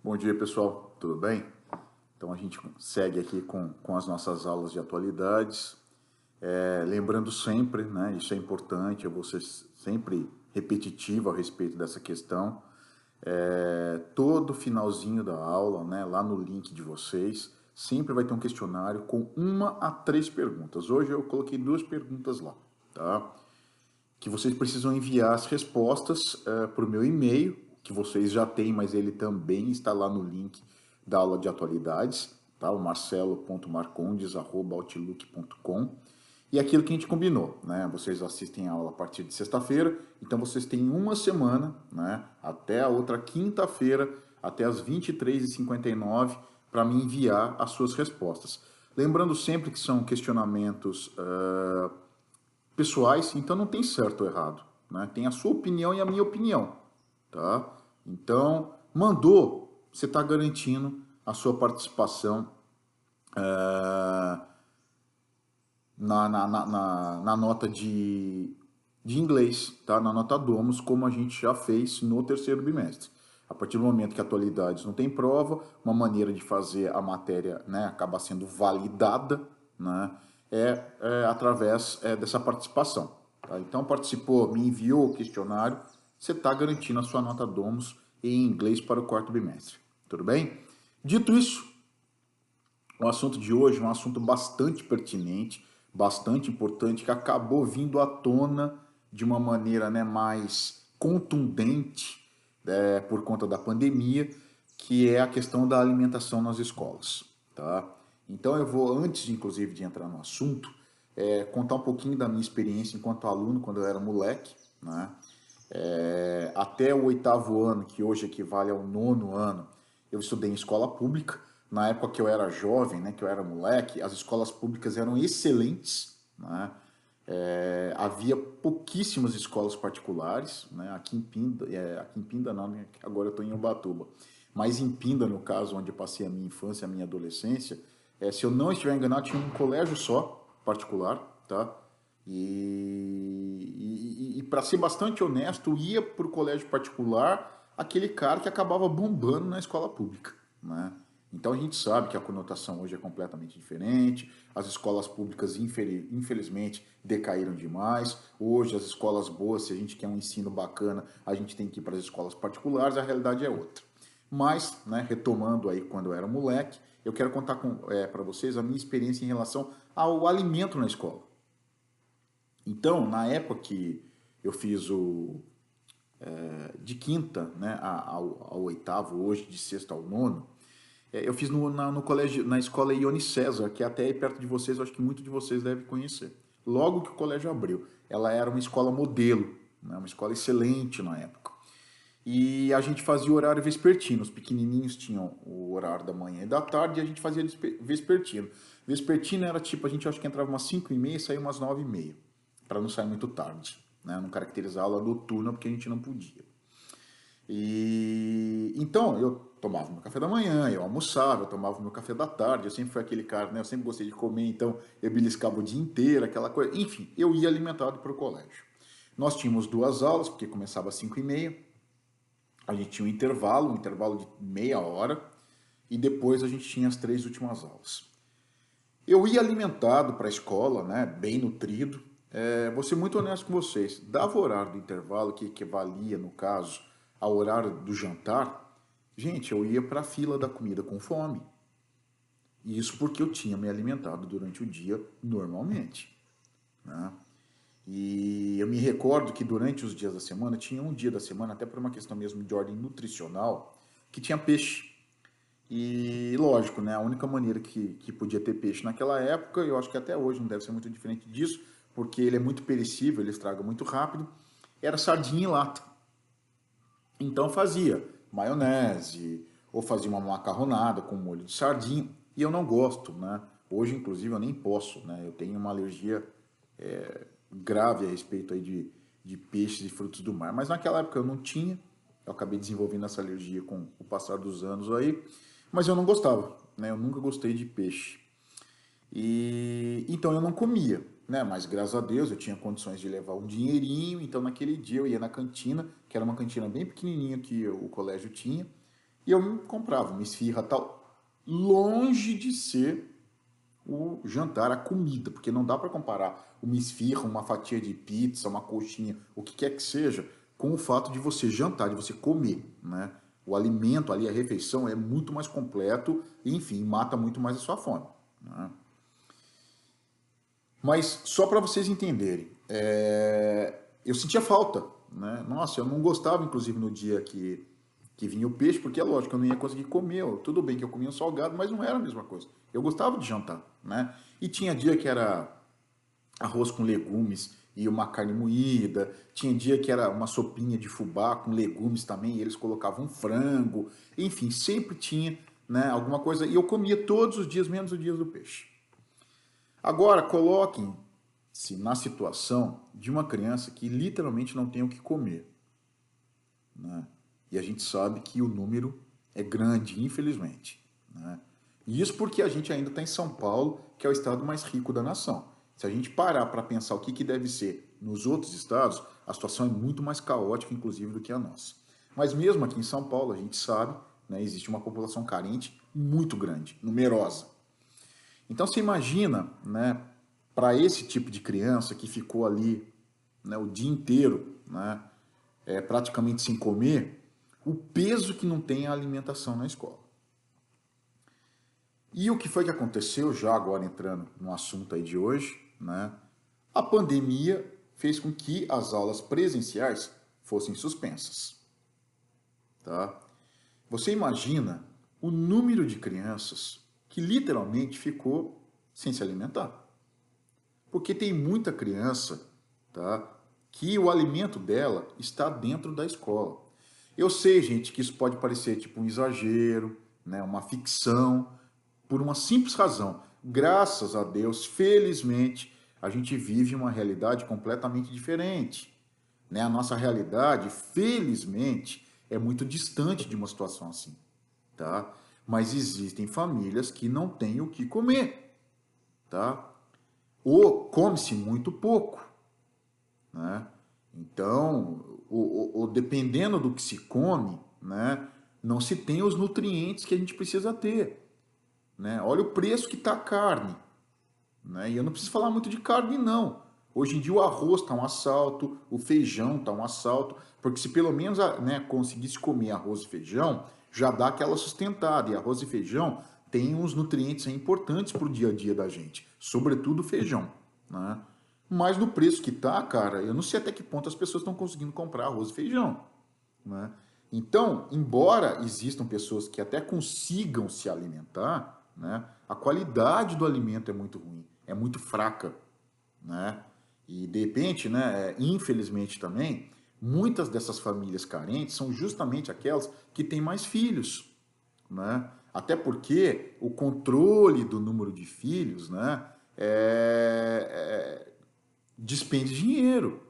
Bom dia, pessoal. Tudo bem? Então a gente segue aqui com as nossas aulas de atualidades. Lembrando sempre, né, isso é importante, eu vou ser sempre repetitivo a respeito dessa questão. Todo finalzinho da aula, né, lá no link de vocês, sempre vai ter um questionário com 1 a 3 perguntas. Hoje eu coloquei 2 perguntas lá, tá? Que vocês precisam enviar as respostas para o meu e-mail, que vocês já têm, mas ele também está lá no link da aula de atualidades, tá? O marcelo.marcondes@outlook.com. E aquilo que a gente combinou, né? Vocês assistem a aula a partir de sexta-feira, então vocês têm uma semana, né? Até a outra quinta-feira, até as 23h59, para me enviar as suas respostas. Lembrando sempre que são questionamentos pessoais, então não tem certo ou errado, né? Tem a sua opinião e a minha opinião, tá? Então, mandou, você está garantindo a sua participação na nota de inglês, tá? Na nota Domus, como a gente já fez no terceiro bimestre. A partir do momento que atualidades não tem prova, uma maneira de fazer a matéria, né, acabar sendo validada, né, através dessa participação. Tá? Então, participou, me enviou o questionário, você está garantindo a sua nota Domus em inglês para o quarto bimestre. Tudo bem? Dito isso, o assunto de hoje é um assunto bastante pertinente, bastante importante, que acabou vindo à tona de uma maneira, né, mais contundente, por conta da pandemia, que é a questão da alimentação nas escolas. Tá? Então eu vou, antes inclusive de entrar no assunto, contar um pouquinho da minha experiência enquanto aluno, quando eu era moleque, né? Até o 8º ano, que hoje equivale ao 9º ano, eu estudei em escola pública. Na época que eu era jovem, né, que eu era moleque, as escolas públicas eram excelentes, né? Havia pouquíssimas escolas particulares, né? Aqui em Pinda não, né? Agora eu estou em Ubatuba. Mas em Pinda, no caso, onde eu passei a minha infância, a minha adolescência, se eu não estiver enganado, tinha um colégio só, particular, tá? E para ser bastante honesto, ia para o colégio particular aquele cara que acabava bombando na escola pública, né? Então a gente sabe que a conotação hoje é completamente diferente, as escolas públicas infelizmente decaíram demais, hoje as escolas boas, se a gente quer um ensino bacana, a gente tem que ir para as escolas particulares, a realidade é outra. Mas, né, retomando aí quando eu era moleque, eu quero contar para vocês a minha experiência em relação ao alimento na escola. Então, na época que eu fiz de quinta, né, ao 8º, hoje de sexta ao 9º, eu fiz no colégio, na escola Ione César, que é até aí perto de vocês, eu acho que muitos de vocês devem conhecer. Logo que o colégio abriu, ela era uma escola modelo, né, uma escola excelente na época. E a gente fazia o horário vespertino, os pequenininhos tinham o horário da manhã e da tarde, e a gente fazia vespertino. Vespertino era tipo, a gente acho que entrava umas 5h30 e saía umas 9h30, para não sair muito tarde, né, não caracterizar a aula noturna, porque a gente não podia. E então eu tomava meu café da manhã, eu almoçava, eu tomava meu café da tarde, eu sempre fui aquele cara, né? Eu sempre gostei de comer, então eu beliscava o dia inteiro, aquela coisa. Enfim, eu ia alimentado para o colégio. Nós tínhamos 2 aulas, porque começava às 5h30, a gente tinha um intervalo de meia hora, e depois a gente tinha as 3 últimas aulas. Eu ia alimentado para a escola, né? Bem nutrido. Vou ser muito honesto com vocês, dava o horário do intervalo, que equivalia, no caso, ao horário do jantar, gente, eu ia para a fila da comida com fome. E isso porque eu tinha me alimentado durante o dia normalmente, né? E eu me recordo que durante os dias da semana, tinha um dia da semana, até por uma questão mesmo de ordem nutricional, que tinha peixe. E lógico, né, a única maneira que podia ter peixe naquela época, eu acho que até hoje não deve ser muito diferente disso, porque ele é muito perecível, ele estraga muito rápido, era sardinha em lata. Então fazia maionese, ou fazia uma macarronada com molho de sardinha, e eu não gosto, né? Hoje, inclusive, eu nem posso, né? Eu tenho uma alergia grave a respeito aí de peixes e frutos do mar. Mas naquela época eu não tinha, eu acabei desenvolvendo essa alergia com o passar dos anos aí, mas eu não gostava, né? Eu nunca gostei de peixe. E então eu não comia, né? Mas graças a Deus eu tinha condições de levar um dinheirinho, então naquele dia eu ia na cantina, que era uma cantina bem pequenininha que o colégio tinha, E eu comprava uma esfirra tal, longe de ser o jantar, a comida, porque não dá para comparar uma esfirra, uma fatia de pizza, uma coxinha, o que quer que seja, com o fato de você jantar, de você comer, né? O alimento ali, a refeição é muito mais completo e, enfim, mata muito mais a sua fome, né? Mas só para vocês entenderem, eu sentia falta, né? Nossa, eu não gostava, inclusive, no dia que vinha o peixe, porque é lógico, eu não ia conseguir comer. Tudo bem que eu comia um salgado, mas não era a mesma coisa. Eu gostava de jantar, né? E tinha dia que era arroz com legumes e uma carne moída, tinha dia que era uma sopinha de fubá com legumes também, e eles colocavam um frango, enfim, sempre tinha, né, alguma coisa, e eu comia todos os dias, menos os dias do peixe. Agora, coloquem-se na situação de uma criança que literalmente não tem o que comer, né? E a gente sabe que o número é grande, infelizmente, né? E isso porque a gente ainda está em São Paulo, que é o estado mais rico da nação. Se a gente parar para pensar o que deve ser nos outros estados, a situação é muito mais caótica, inclusive, do que a nossa. Mas mesmo aqui em São Paulo, a gente sabe, né, existe uma população carente muito grande, numerosa. Então você imagina, né, para esse tipo de criança que ficou ali, né, o dia inteiro, né, praticamente sem comer, o peso que não tem a alimentação na escola. E o que foi que aconteceu, já agora entrando no assunto aí de hoje, né, a pandemia fez com que as aulas presenciais fossem suspensas. Tá? Você imagina o número de crianças que literalmente ficou sem se alimentar. Porque tem muita criança, tá, que o alimento dela está dentro da escola. Eu sei, gente, que isso pode parecer tipo um exagero, né, uma ficção, por uma simples razão. Graças a Deus, felizmente, a gente vive uma realidade completamente diferente. Né? A nossa realidade, felizmente, é muito distante de uma situação assim. Tá? Mas existem famílias que não têm o que comer. Tá? Ou come-se muito pouco, né? Então, dependendo do que se come, né, não se tem os nutrientes que a gente precisa ter, né? Olha o preço que está a carne, né? E eu não preciso falar muito de carne, não. Hoje em dia o arroz está um assalto, o feijão está um assalto, porque se pelo menos, né, conseguisse comer arroz e feijão, já dá aquela sustentada. E arroz e feijão tem uns nutrientes importantes para o dia a dia da gente, sobretudo o feijão, né? Mas no preço que tá, cara, eu não sei até que ponto as pessoas estão conseguindo comprar arroz e feijão, né? Então, embora existam pessoas que até consigam se alimentar, né, a qualidade do alimento é muito ruim, é muito fraca, né? E de repente, né, infelizmente também, muitas dessas famílias carentes são justamente aquelas que têm mais filhos, né? Até porque o controle do número de filhos, né, despende dinheiro,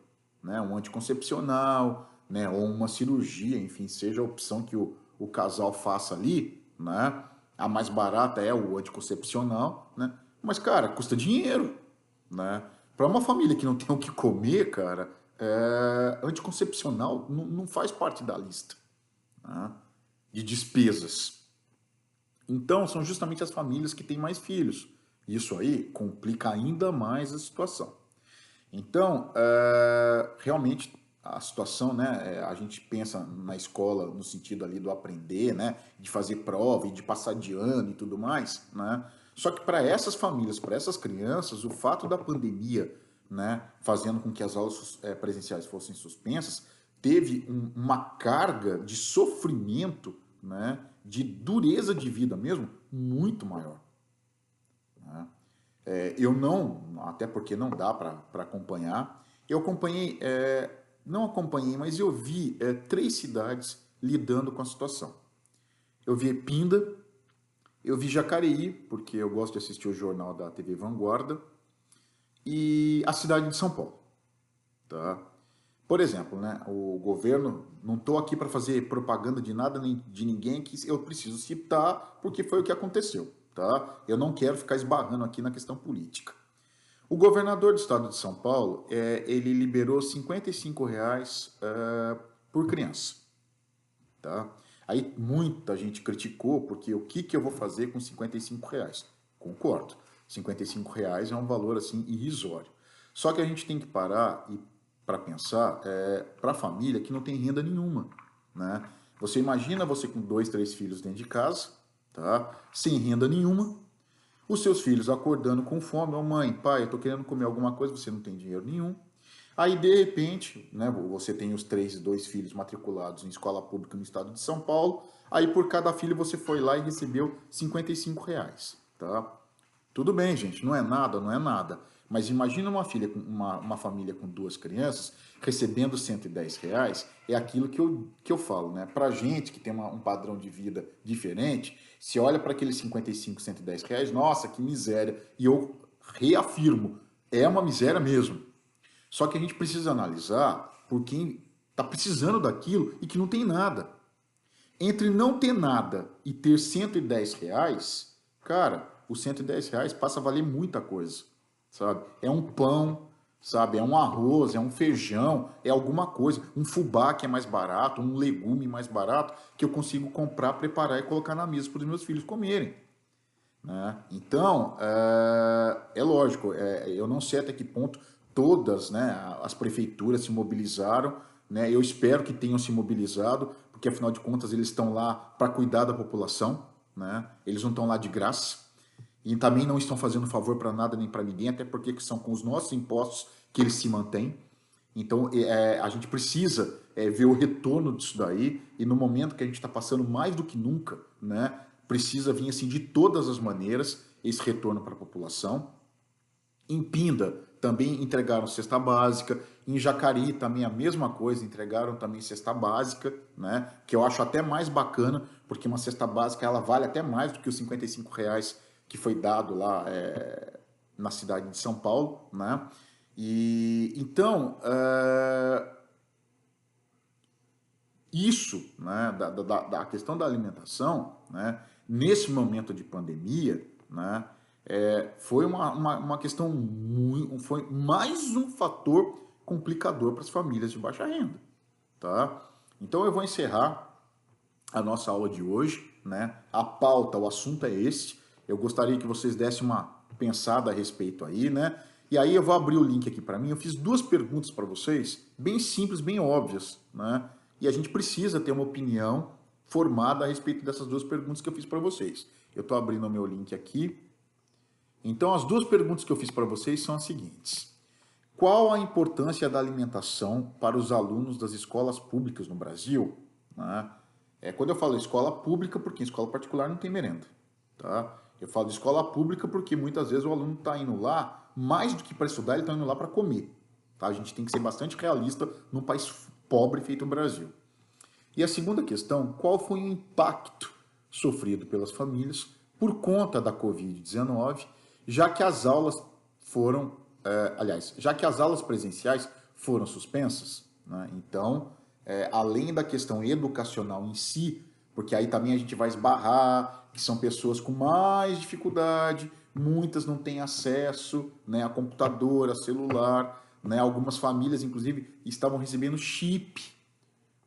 né? Um anticoncepcional, né? Ou uma cirurgia, enfim, seja a opção que o casal faça ali, né? A mais barata é o anticoncepcional, né? Mas, cara, custa dinheiro, né? Para uma família que não tem o que comer, cara, anticoncepcional não faz parte da lista, né, de despesas. Então, são justamente as famílias que têm mais filhos. Isso aí complica ainda mais a situação. Então, realmente a situação, né, a gente pensa na escola no sentido ali do aprender, né, de fazer prova e de passar de ano e tudo mais, né? Só que para essas famílias, para essas crianças, o fato da pandemia, né, fazendo com que as aulas presenciais fossem suspensas, teve uma carga de sofrimento, né, de dureza de vida mesmo, muito maior, né? Eu não, até porque não dá para acompanhar, eu acompanhei, não acompanhei, mas eu vi 3 cidades lidando com a situação. Eu vi Pinda, eu vi Jacareí, porque eu gosto de assistir o jornal da TV Vanguarda, e a cidade de São Paulo. Tá? Por exemplo, né, o governo, não estou aqui para fazer propaganda de nada nem de ninguém, que eu preciso citar porque foi o que aconteceu. Tá? Eu não quero ficar esbarrando aqui na questão política. O governador do estado de São Paulo, ele liberou R$ 55 por criança. Tá? Aí muita gente criticou, porque o que eu vou fazer com R$ 55? Concordo, R$ 55 é um valor assim irrisório. Só que a gente tem que parar e para pensar para a família que não tem renda nenhuma, né? Você imagina você com 2, 3 filhos dentro de casa, tá? Sem renda nenhuma, os seus filhos acordando com fome, mãe, pai, eu tô querendo comer alguma coisa, você não tem dinheiro nenhum. Aí, de repente, né, você tem os 2 filhos matriculados em escola pública no estado de São Paulo, aí por cada filho você foi lá e recebeu R$ 55, tá? Tudo bem, gente, não é nada, não é nada. Mas imagina uma família com 2 crianças recebendo R$ 110, é aquilo que eu falo, né? Pra gente que tem um padrão de vida diferente, se olha para aqueles 55, R$ 110, nossa, que miséria. E eu reafirmo, é uma miséria mesmo. Só que a gente precisa analisar por quem está precisando daquilo e que não tem nada. Entre não ter nada e ter R$ 110, cara, os R$ 110 passa a valer muita coisa, sabe? É um pão, sabe? É um arroz, é um feijão, é alguma coisa. Um fubá que é mais barato, um legume mais barato, que eu consigo comprar, preparar e colocar na mesa para os meus filhos comerem. Né? Então, é lógico, eu não sei até que ponto todas, né, as prefeituras se mobilizaram, né? Eu espero que tenham se mobilizado, porque afinal de contas eles estão lá para cuidar da população, né? Eles não estão lá de graça e também não estão fazendo favor para nada nem para ninguém, até porque são com os nossos impostos que eles se mantêm. Então, a gente precisa ver o retorno disso daí, e no momento que a gente está passando mais do que nunca, né, precisa vir assim de todas as maneiras esse retorno para a população. Em Pinda também entregaram cesta básica, em Jacareí também a mesma coisa, entregaram também cesta básica, né, que eu acho até mais bacana, porque uma cesta básica ela vale até mais do que os R$ 55 que foi dado lá na cidade de São Paulo, né? E então, isso, né, da questão da alimentação, né, nesse momento de pandemia, né, foi uma questão muito, foi mais um fator complicador para as famílias de baixa renda, tá? Então eu vou encerrar a nossa aula de hoje, né? A pauta, o assunto é esse. Eu gostaria que vocês dessem uma pensada a respeito aí, né? E aí eu vou abrir o link aqui para mim. Eu fiz 2 perguntas para vocês, bem simples, bem óbvias, né? E a gente precisa ter uma opinião formada a respeito dessas 2 perguntas que eu fiz para vocês. Eu estou abrindo o meu link aqui. Então, as 2 perguntas que eu fiz para vocês são as seguintes. Qual a importância da alimentação para os alunos das escolas públicas no Brasil? Né? Quando eu falo escola pública, porque em escola particular não tem merenda. Tá? Eu falo de escola pública porque muitas vezes o aluno está indo lá, mais do que para estudar, ele está indo lá para comer. Tá? A gente tem que ser bastante realista num país pobre feito o Brasil. E a segunda questão, qual foi o impacto sofrido pelas famílias por conta da Covid-19, já que as aulas foram, já que as aulas presenciais foram suspensas, né? Então, além da questão educacional em si, porque aí também a gente vai esbarrar, que são pessoas com mais dificuldade, muitas não têm acesso, né, a computador, a celular, né? Algumas famílias, inclusive, estavam recebendo chip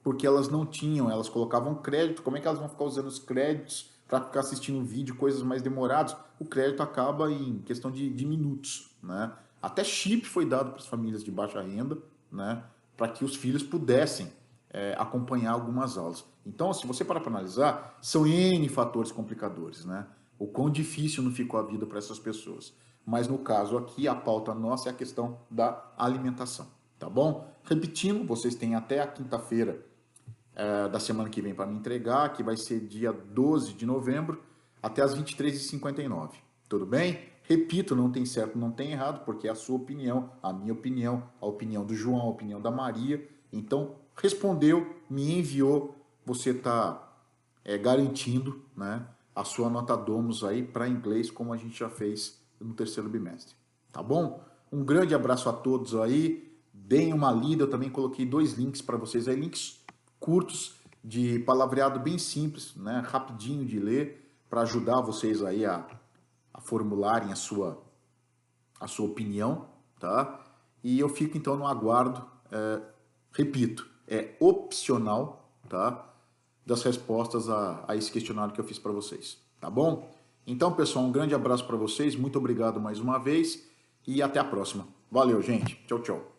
porque elas não tinham, elas colocavam crédito, como é que elas vão ficar usando os créditos para ficar assistindo vídeo, coisas mais demoradas? O crédito acaba em questão de minutos, né? Até chip foi dado para as famílias de baixa renda, né? Para que os filhos pudessem acompanhar algumas aulas. Então, se você parar para analisar, são N fatores complicadores, né? O quão difícil não ficou a vida para essas pessoas. Mas no caso aqui, a pauta nossa é a questão da alimentação, tá bom? Repetindo, vocês têm até a quinta-feira da semana que vem para me entregar, que vai ser dia 12 de novembro, até as 23h59. Tudo bem? Repito, não tem certo, não tem errado, porque é a sua opinião, a minha opinião, a opinião do João, a opinião da Maria. Então, respondeu, me enviou, você está garantindo, né, a sua nota Domus aí para inglês, como a gente já fez no terceiro bimestre. Tá bom? Um grande abraço a todos aí. Deem uma lida, eu também coloquei 2 links para vocês aí, links curtos de palavreado bem simples, né, rapidinho de ler, para ajudar vocês aí a formularem a sua opinião, tá? E eu fico então no aguardo, repito, é opcional, tá? das respostas a esse questionário que eu fiz para vocês, tá bom? Então, pessoal, um grande abraço para vocês, muito obrigado mais uma vez e até a próxima. Valeu, gente. Tchau, tchau.